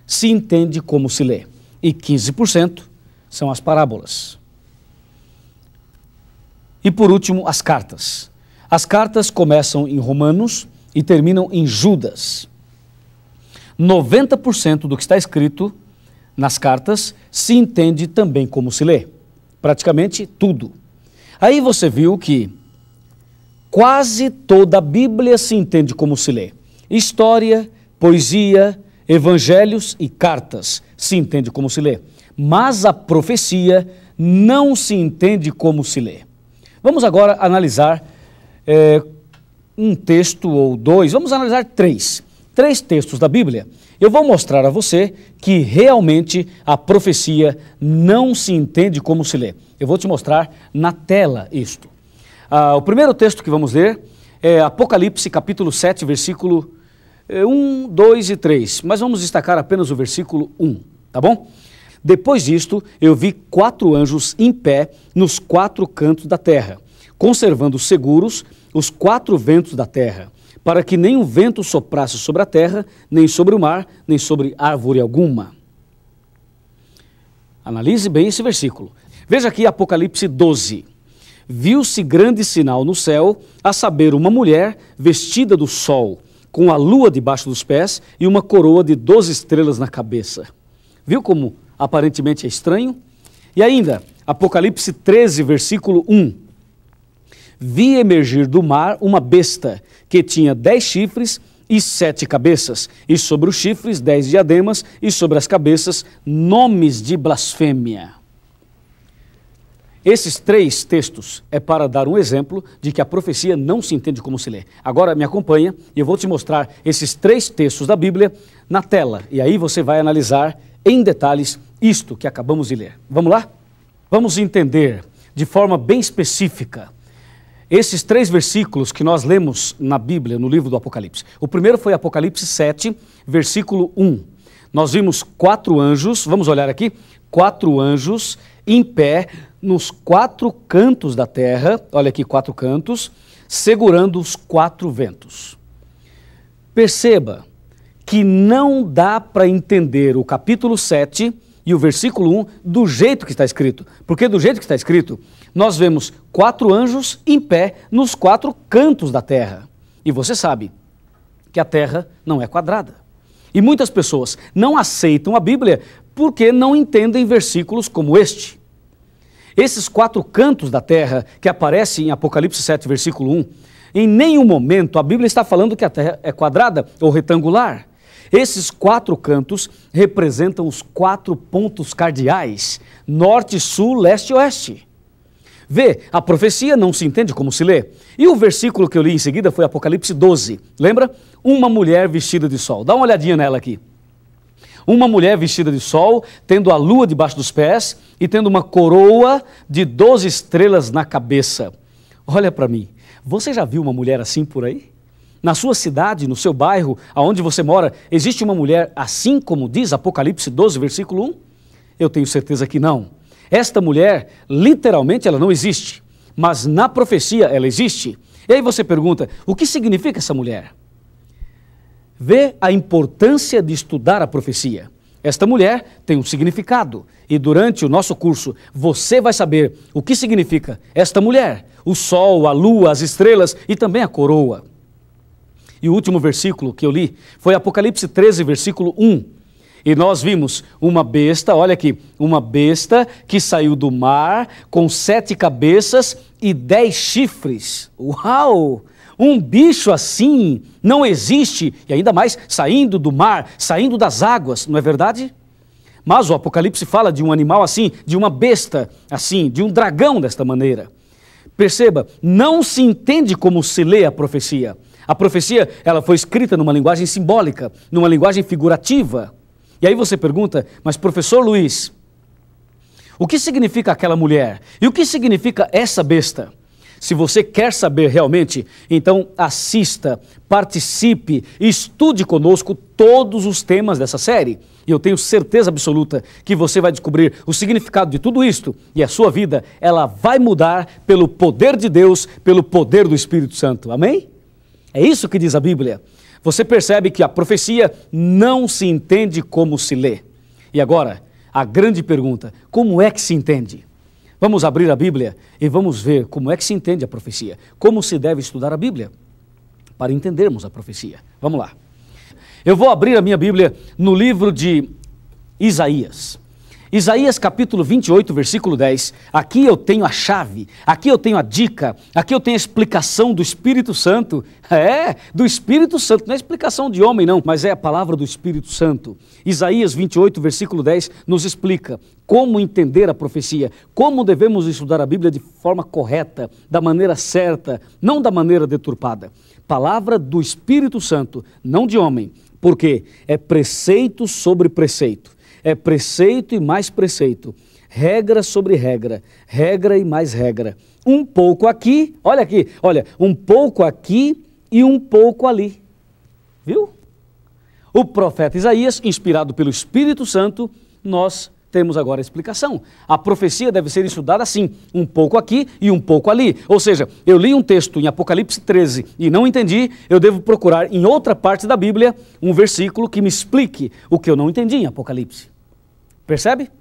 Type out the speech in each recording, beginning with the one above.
se entende como se lê, e 15% são as parábolas. E por último, as cartas. As cartas começam em Romanos e terminam em Judas. 90% do que está escrito nas cartas se entende também como se lê. Praticamente tudo. Aí você viu que quase toda a Bíblia se entende como se lê. História, poesia, evangelhos e cartas se entende como se lê. Mas a profecia não se entende como se lê. Vamos agora analisar um texto ou dois, vamos analisar três textos da Bíblia. Eu vou mostrar a você que realmente a profecia não se entende como se lê. Eu vou te mostrar na tela isto. O primeiro texto que vamos ler é Apocalipse capítulo 7, versículo 1, 2 e 3, mas vamos destacar apenas o versículo 1, tá bom? Depois disto, eu vi 4 anjos em pé nos 4 cantos da terra, conservando seguros os 4 ventos da terra, para que nenhum vento soprasse sobre a terra, nem sobre o mar, nem sobre árvore alguma. Analise bem esse versículo. Veja aqui Apocalipse 12. Viu-se grande sinal no céu, a saber, uma mulher vestida do sol, com a lua debaixo dos pés e uma coroa de 12 estrelas na cabeça. Viu como aparentemente é estranho? E ainda, Apocalipse 13, versículo 1. Vi emergir do mar uma besta que tinha 10 chifres e 7 cabeças, e sobre os chifres 10 diademas, e sobre as cabeças nomes de blasfêmia. Esses 3 textos é para dar um exemplo de que a profecia não se entende como se lê. Agora me acompanha e eu vou te mostrar esses 3 textos da Bíblia na tela, e aí você vai analisar em detalhes isto que acabamos de ler. Vamos lá? Vamos entender de forma bem específica esses 3 versículos que nós lemos na Bíblia, no livro do Apocalipse. O primeiro foi Apocalipse 7, versículo 1. Nós vimos 4 anjos, vamos olhar aqui, 4 anjos em pé nos 4 cantos da terra, olha aqui 4 cantos, segurando os 4 ventos. Perceba que não dá para entender o capítulo 7 e o versículo 1 do jeito que está escrito. Porque do jeito que está escrito, nós vemos 4 anjos em pé nos 4 cantos da terra. E você sabe que a terra não é quadrada. E muitas pessoas não aceitam a Bíblia porque não entendem versículos como este. Esses 4 cantos da terra que aparecem em Apocalipse 7, versículo 1, em nenhum momento a Bíblia está falando que a terra é quadrada ou retangular. Esses 4 cantos representam os 4 pontos cardeais, norte, sul, leste e oeste. Vê, a profecia não se entende como se lê. E o versículo que eu li em seguida foi Apocalipse 12. Lembra? Uma mulher vestida de sol. Dá uma olhadinha nela aqui. Uma mulher vestida de sol, tendo a lua debaixo dos pés e tendo uma coroa de 12 estrelas na cabeça. Olha para mim, você já viu uma mulher assim por aí? Na sua cidade, no seu bairro, aonde você mora, existe uma mulher assim como diz Apocalipse 12, versículo 1? Eu tenho certeza que não. Esta mulher, literalmente, ela não existe, mas na profecia ela existe. E aí você pergunta, o que significa essa mulher? Vê a importância de estudar a profecia. Esta mulher tem um significado e durante o nosso curso você vai saber o que significa esta mulher, o sol, a lua, as estrelas e também a coroa. E o último versículo que eu li foi Apocalipse 13, versículo 1. E nós vimos uma besta, olha aqui, uma besta que saiu do mar com 7 cabeças e 10 chifres. Uau! Um bicho assim não existe, e ainda mais saindo do mar, saindo das águas, não é verdade? Mas o Apocalipse fala de um animal assim, de uma besta assim, de um dragão desta maneira. Perceba, não se entende como se lê a profecia. A profecia, ela foi escrita numa linguagem simbólica, numa linguagem figurativa. E aí você pergunta, mas professor Luiz, o que significa aquela mulher? E o que significa essa besta? Se você quer saber realmente, então assista, participe, estude conosco todos os temas dessa série. E eu tenho certeza absoluta que você vai descobrir o significado de tudo isto e a sua vida, ela vai mudar pelo poder de Deus, pelo poder do Espírito Santo. Amém? É isso que diz a Bíblia. Você percebe que a profecia não se entende como se lê. E agora, a grande pergunta, como é que se entende? Vamos abrir a Bíblia e vamos ver como é que se entende a profecia. Como se deve estudar a Bíblia para entendermos a profecia. Vamos lá. Eu vou abrir a minha Bíblia no livro de Isaías. Isaías capítulo 28, versículo 10. Aqui eu tenho a chave, aqui eu tenho a dica, aqui eu tenho a explicação do Espírito Santo. Do Espírito Santo, não é explicação de homem não, mas é a palavra do Espírito Santo. Isaías 28, versículo 10 nos explica como entender a profecia, como devemos estudar a Bíblia de forma correta, da maneira certa, não da maneira deturpada. Palavra do Espírito Santo, não de homem, porque é preceito sobre preceito. É preceito e mais preceito, regra sobre regra, regra e mais regra. Um pouco aqui, olha, um pouco aqui e um pouco ali. Viu? O profeta Isaías, inspirado pelo Espírito Santo, nós temos agora a explicação. A profecia deve ser estudada assim, um pouco aqui e um pouco ali. Ou seja, eu li um texto em Apocalipse 13 e não entendi, eu devo procurar em outra parte da Bíblia um versículo que me explique o que eu não entendi em Apocalipse. Percebe?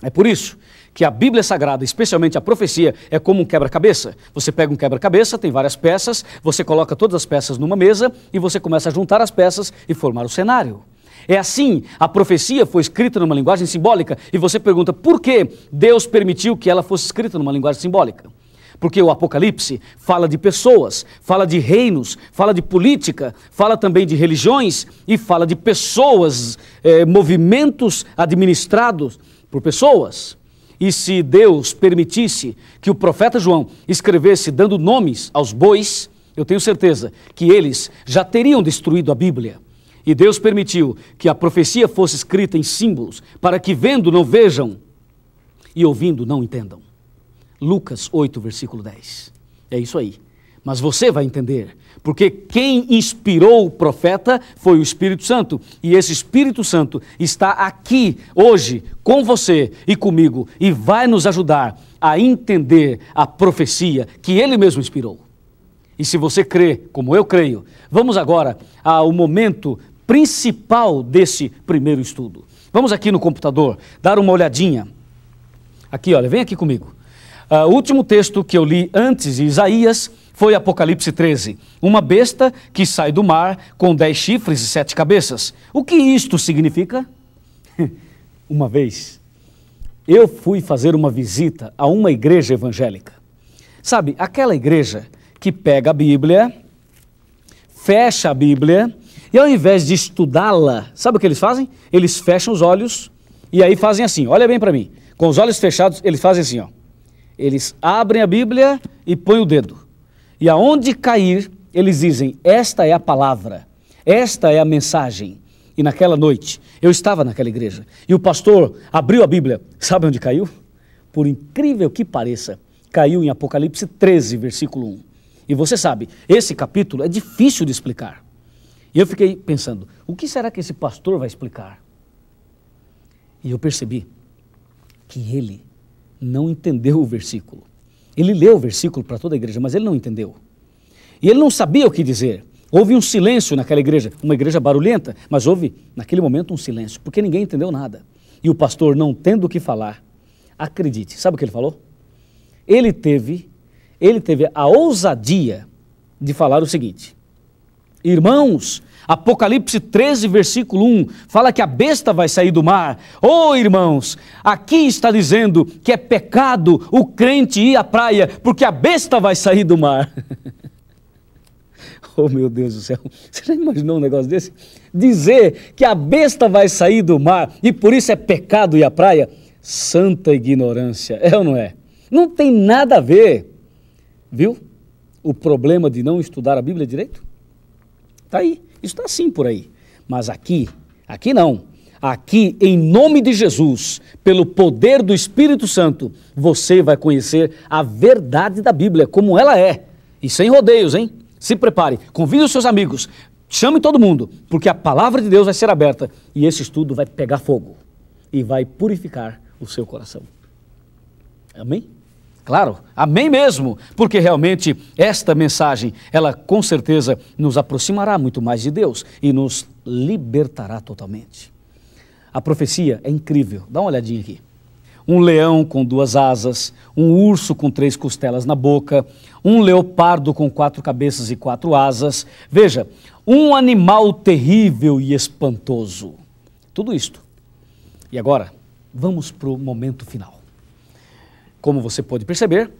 É por isso que a Bíblia Sagrada, especialmente a profecia, é como um quebra-cabeça. Você pega um quebra-cabeça, tem várias peças, você coloca todas as peças numa mesa e você começa a juntar as peças e formar o cenário. É assim, a profecia foi escrita numa linguagem simbólica e você pergunta por que Deus permitiu que ela fosse escrita numa linguagem simbólica? Porque o Apocalipse fala de pessoas, fala de reinos, fala de política, fala também de religiões e fala de pessoas, movimentos administrados por pessoas. E se Deus permitisse que o profeta João escrevesse dando nomes aos bois, eu tenho certeza que eles já teriam destruído a Bíblia. E Deus permitiu que a profecia fosse escrita em símbolos, para que vendo não vejam e ouvindo não entendam. Lucas 8, versículo 10. É isso aí. Mas você vai entender, porque quem inspirou o profeta foi o Espírito Santo. E esse Espírito Santo está aqui hoje com você e comigo e vai nos ajudar a entender a profecia que ele mesmo inspirou. E se você crê, como eu creio, vamos agora ao momento principal desse primeiro estudo. Vamos aqui no computador dar uma olhadinha. Aqui, olha, vem aqui comigo. O último texto que eu li antes de Isaías foi Apocalipse 13. Uma besta que sai do mar com 10 chifres e 7 cabeças. O que isto significa? Uma vez, eu fui fazer uma visita a uma igreja evangélica. Sabe, aquela igreja que pega a Bíblia, fecha a Bíblia, e ao invés de estudá-la, sabe o que eles fazem? Eles fecham os olhos e aí fazem assim, olha bem para mim. Com os olhos fechados, eles fazem assim, ó. Eles abrem a Bíblia e põem o dedo. E aonde cair, eles dizem, esta é a palavra, esta é a mensagem. E naquela noite, eu estava naquela igreja, e o pastor abriu a Bíblia, sabe onde caiu? Por incrível que pareça, caiu em Apocalipse 13, versículo 1. E você sabe, esse capítulo é difícil de explicar. E eu fiquei pensando, o que será que esse pastor vai explicar? E eu percebi que ele não entendeu o versículo. Ele leu o versículo para toda a igreja, mas ele não entendeu. E ele não sabia o que dizer. Houve um silêncio naquela igreja, uma igreja barulhenta, mas houve naquele momento um silêncio, porque ninguém entendeu nada. E o pastor, não tendo o que falar, acredite, sabe o que ele falou? Ele teve a ousadia de falar o seguinte, irmãos, Apocalipse 13, versículo 1, fala que a besta vai sair do mar. Oh, irmãos, aqui está dizendo que é pecado o crente ir à praia, porque a besta vai sair do mar. Oh, meu Deus do céu, você já imaginou um negócio desse? Dizer que a besta vai sair do mar e por isso é pecado ir à praia? Santa ignorância, é ou não é? Não tem nada a ver, viu? O problema de não estudar a Bíblia direito? Está aí. Isso está assim por aí, mas aqui não. Aqui, em nome de Jesus, pelo poder do Espírito Santo, você vai conhecer a verdade da Bíblia, como ela é. E sem rodeios, hein? Se prepare, convide os seus amigos, chame todo mundo, porque a palavra de Deus vai ser aberta e esse estudo vai pegar fogo e vai purificar o seu coração. Amém? Claro, amém mesmo, porque realmente esta mensagem, ela com certeza nos aproximará muito mais de Deus e nos libertará totalmente. A profecia é incrível, dá uma olhadinha aqui. Um leão com 2 asas, um urso com 3 costelas na boca, um leopardo com 4 cabeças e 4 asas. Veja, um animal terrível e espantoso. Tudo isto. E agora, vamos para o momento final. Como você pode perceber,